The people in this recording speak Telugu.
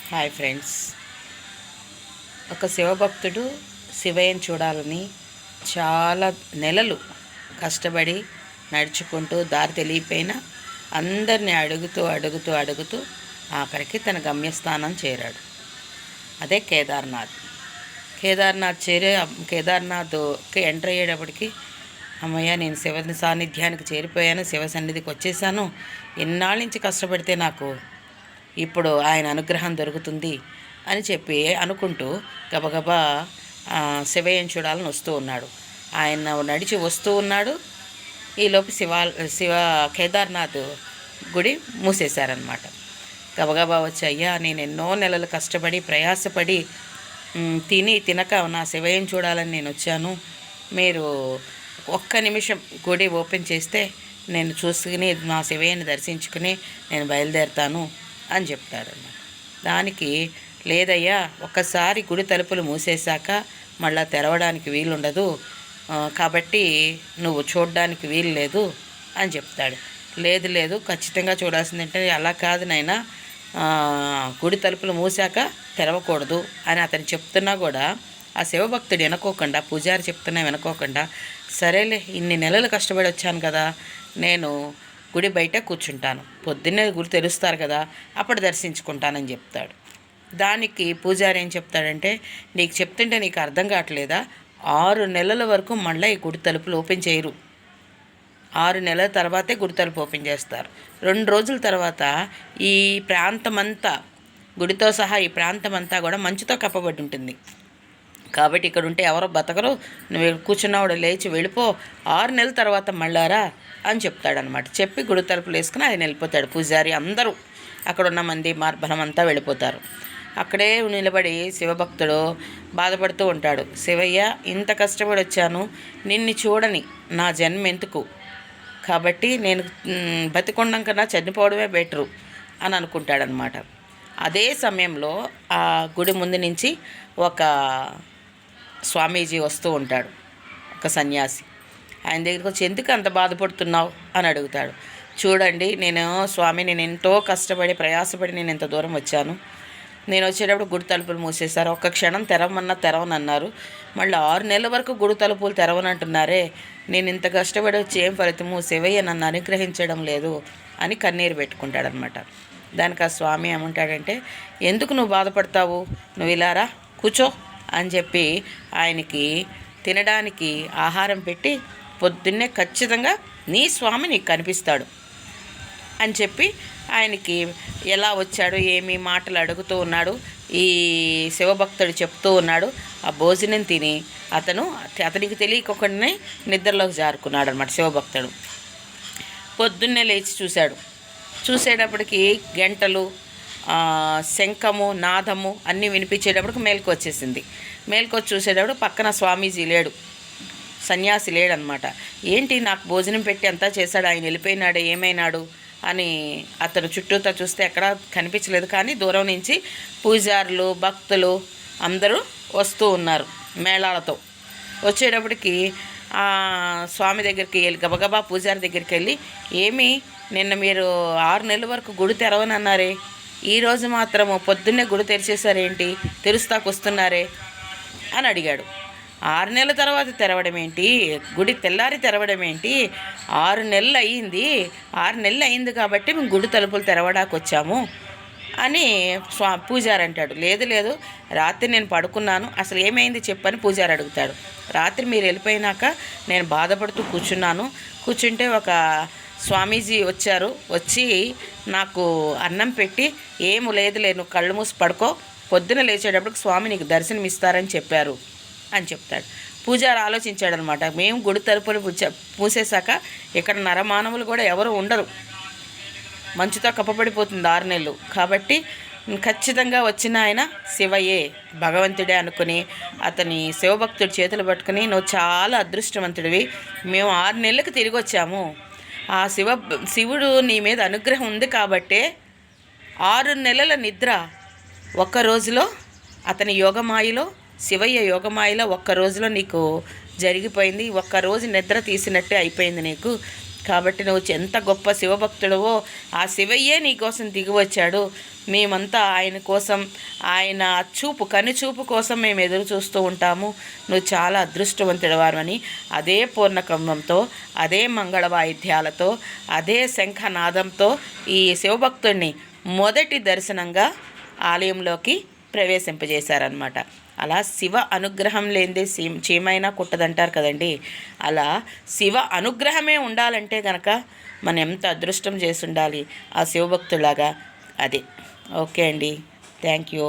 Hi friends. ఒక శివభక్తుడు శివయ్యని చూడాలని చాలా నెలలు కష్టపడి నడుచుకుంటూ దారి తెలియపోయినా అందరినీ అడుగుతూ ఆఖరికి తన గమ్యస్థానం చేరాడు. అదే కేదార్నాథ్. కేదార్నాథ్కి ఎంటర్ అయ్యేటప్పటికి అమ్మయ్య, నేను శివ సాన్నిధ్యానికి చేరిపోయాను, శివ సన్నిధికి వచ్చేసాను, ఎన్నాళ్ళ నుంచి కష్టపడితే నాకు ఇప్పుడు ఆయన అనుగ్రహం దొరుకుతుంది అని చెప్పి అనుకుంటూ గబగబా శివయ్యని చూడాలని వస్తూ ఉన్నాడు. ఆయన నడిచి వస్తూ ఉన్నాడు. ఈలోపు శివ కేదార్నాథ్ గుడి మూసేశారనమాట. గబగబా వచ్చి, అయ్యా, నేను ఎన్నో నెలలు కష్టపడి ప్రయాసపడి తినక నా శివయ్యని చూడాలని నేను వచ్చాను, మీరు ఒక్క నిమిషం గుడి ఓపెన్ చేస్తే నేను చూసుకుని నా శివయ్యని దర్శించుకుని నేను బయలుదేరుతాను అని చెప్తాడన్నమాట. దానికి, లేదయ్యా, ఒక్కసారి గుడి తలుపులు మూసేశాక మళ్ళీ తెరవడానికి వీలుండదు, కాబట్టి నువ్వు చూడడానికి వీలు లేదు అని చెప్తాడు. లేదు, ఖచ్చితంగా చూడాల్సిందంటే, అలా కాదు నాయనా, గుడి తలుపులు మూసాక తెరవకూడదు అని అతను చెప్తున్నా కూడా ఆ శివభక్తుడు వినుకోకుండా, పూజారి చెప్తున్నా వినుకోకుండా, సరేలే, ఇన్ని నెలలు కష్టపడి వచ్చాను కదా, నేను గుడి బయట కూర్చుంటాను, పొద్దున్నే గుడి తెరుస్తారు కదా, అప్పుడు దర్శించుకుంటానని చెప్తాడు. దానికి పూజారి ఏం చెప్తాడంటే, నీకు చెప్తుంటే నీకు అర్థం కావట్లేదా, 6 నెలల వరకు మళ్ళీ ఈ గుడి తలుపులు ఓపెన్ చేయరు. 6 నెలల తర్వాతే గుడి తలుపు ఓపెన్ చేస్తారు. 2 రోజుల తర్వాత ఈ ప్రాంతమంతా, గుడితో సహా ఈ ప్రాంతమంతా కూడా మంచుతో కప్పబడి ఉంటుంది. కాబట్టి ఇక్కడ ఉంటే ఎవరో బతకరు, నువ్వు కూర్చున్నావుడు లేచి వెళ్ళిపో, 6 నెలల తర్వాత మళ్ళారా అని చెప్తాడనమాట. చెప్పి గుడి తలుపులు వేసుకుని ఆయన వెళ్ళిపోతాడు. పూజారి అందరూ, అక్కడ ఉన్న మంది మార్బలం అంతా వెళ్ళిపోతారు. అక్కడే నిలబడి శివభక్తుడు బాధపడుతూ ఉంటాడు. శివయ్య, ఇంత కష్టపడి వచ్చాను, నిన్ను చూడని నా జన్మ ఎందుకు, కాబట్టి నేను బతికొండం కన్నా చనిపోవడమే బెటరు అని అనుకుంటాడనమాట. అదే సమయంలో ఆ గుడి ముందు నుంచి ఒక స్వామీజీ వస్తూ ఉంటాడు, ఒక సన్యాసి. ఆయన దగ్గరికి వచ్చి, ఎందుకు అంత బాధపడుతున్నావు అని అడుగుతాడు. చూడండి, నేను ఎంతో కష్టపడి ప్రయాసపడి నేను ఎంత దూరం వచ్చాను, నేను వచ్చేటప్పుడు గుడి తలుపులు మూసేశారు, ఒక్క క్షణం తెరవమన్నా తెరవనన్నారు, మళ్ళీ 6 నెలల వరకు గుడి తలుపులు తెరవనంటున్నారే, నేను ఇంత కష్టపడి వచ్చి ఏం ఫలితము, శివయ్య నన్ను అనుగ్రహించడం లేదు అని కన్నీరు పెట్టుకుంటాడనమాట. దానికి ఆ స్వామి ఏమంటాడంటే, ఎందుకు నువ్వు బాధపడతావు, నువ్వు ఇలారా కూర్చో అని చెప్పి ఆయనకి తినడానికి ఆహారం పెట్టి, పొద్దున్నే ఖచ్చితంగా నీ స్వామి నీకు కనిపిస్తాడు అని చెప్పి ఆయనకి ఎలా వచ్చాడు, ఏమి మాటలు అడుగుతూ ఉన్నాడు, ఈ శివభక్తుడు చెప్తూ ఉన్నాడు. ఆ భోజనం తిని అతనికి తెలియకొకనే నిద్రలోకి జారుకున్నాడు అనమాట శివభక్తుడు. పొద్దున్నే లేచి చూసేటప్పటికి గంటలు, శంఖము, నాదము అన్నీ వినిపించేటప్పటికి మేలుకు వచ్చేసింది. మేలుకొచ్చి చూసేటప్పుడు పక్కన స్వామీజీ లేడు, సన్యాసి లేడనమాట. ఏంటి, నాకు భోజనం పెట్టి అంతా చేశాడు, ఆయన వెళ్ళిపోయినాడు, ఏమైనాడు అని అతను చుట్టూతా చూస్తే ఎక్కడా కనిపించలేదు. కానీ దూరం నుంచి పూజారులు, భక్తులు అందరూ వస్తూ ఉన్నారు మేళాలతో. వచ్చేటప్పటికి ఆ స్వామి దగ్గరికి వెళ్ళి, గబగబా పూజారి దగ్గరికి వెళ్ళి, ఏమి, నిన్న మీరు 6 నెలల వరకు గుడి తెరవనన్నారే, ఈరోజు మాత్రము పొద్దున్నే గుడి తెరిచేశారేంటి, తెరుస్తాకొస్తున్నారే అని అడిగాడు. 6 నెలల తర్వాత తెరవడం ఏంటి, గుడి తెల్లారి తెరవడం ఏంటి, 6 నెలలు అయ్యింది, 6 నెలలు అయింది కాబట్టి మేము గుడి తలుపులు తెరవడానికి వచ్చాము అని పూజారి అంటాడు. లేదు, రాత్రి నేను పడుకున్నాను, అసలు ఏమైంది చెప్పని పూజారి అడుగుతాడు. రాత్రి మీరు వెళ్ళిపోయినాక నేను బాధపడుతూ కూర్చుంటే ఒక స్వామీజీ వచ్చి నాకు అన్నం పెట్టి, ఏమి లేదులే, నువ్వు కళ్ళు మూసి పడుకో, పొద్దున లేచేటప్పటికి స్వామి నీకు దర్శనం ఇస్తారని చెప్పారు అని చెప్తాడు. పూజారి ఆలోచించాడనమాట, మేము గుడి తలుపులు మూసేశాక ఇక్కడ నరమానవులు కూడా ఎవరు ఉండరు, మంచుతో కప్పబడిపోతుంది 6 నెలలు, కాబట్టి ఖచ్చితంగా వచ్చిన ఆయన శివయ్యే, భగవంతుడే అనుకుని అతని శివభక్తుడి చేతులు పట్టుకుని, నువ్వు చాలా అదృష్టవంతుడివి, మేము 6 నెలలకు తిరిగి వచ్చాము, ఆ శివుడు నీ మీద అనుగ్రహం ఉంది కాబట్టే 6 నెలల నిద్ర ఒక్క రోజులో, అతని యోగమాయలో, శివయ్య యోగమాయలో ఒక్క రోజులో నీకు జరిగిపోయింది, ఒక్కరోజు నిద్ర తీసినట్టే అయిపోయింది నీకు, కాబట్టి నువ్వు ఎంత గొప్ప శివభక్తుడవో ఆ శివయ్యే నీకోసం దిగి వచ్చాడు. మేమంతా ఆయన కోసం, ఆయన కనుచూపు కోసం మేము ఎదురు చూస్తూ ఉంటాము. నువ్వు చాలా అదృష్టవంతుడవారని అదే పూర్ణకంభంతో, అదే మంగళ వాయిద్యాలతో, అదే శంఖనాదంతో ఈ శివభక్తుడిని మొదటి దర్శనంగా ఆలయంలోకి ప్రవేశింపజేశారనమాట. అలా శివ అనుగ్రహం లేనిదే చీమైనా కుట్టదంటారు కదండి. అలా శివ అనుగ్రహమే ఉండాలంటే గనక మనం ఎంత అదృష్టం చేసి ఉండాలి ఆ శివభక్తులాగా. అది ఓకే అండి, థ్యాంక్ యూ.